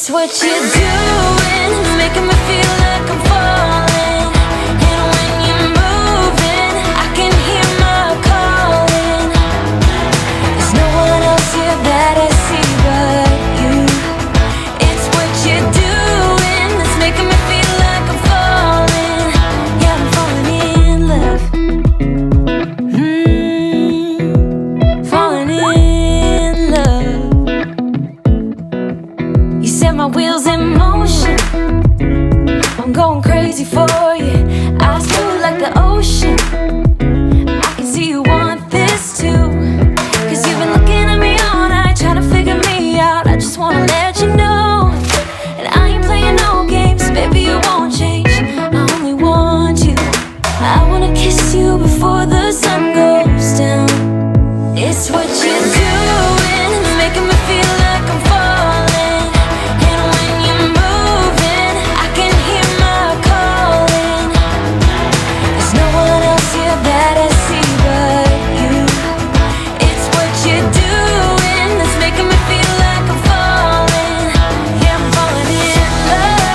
It's what you're doing, it's making me feel like I'm falling. And when you're moving, I can hear my calling. There's no one else here that I see but you. It's what you're doing, it's making me feel like I'm falling. Yeah, I'm falling in love. Falling in love. You set my wheels in motion, I'm going crazy for you. Eyes blue like the ocean, I can see you want this too. Cause you've been looking at me all night, trying to figure me out. I just wanna let you know, and I ain't playing no games. Baby, you won't change, I only want you. I wanna kiss you before the sun goes down. It's what you're doing, it's making me feel like I'm falling. And when you're moving, I can hear my calling. There's no one else here that I see but you. It's what you're doing, it's making me feel like I'm falling. Yeah, I'm falling in love.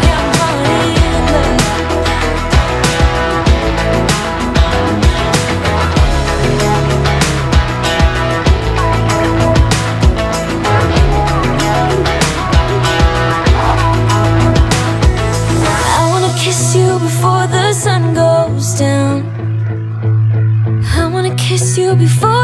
Yeah, I'm falling in love. I wanna kiss you before the sun goes down. I wanna kiss you before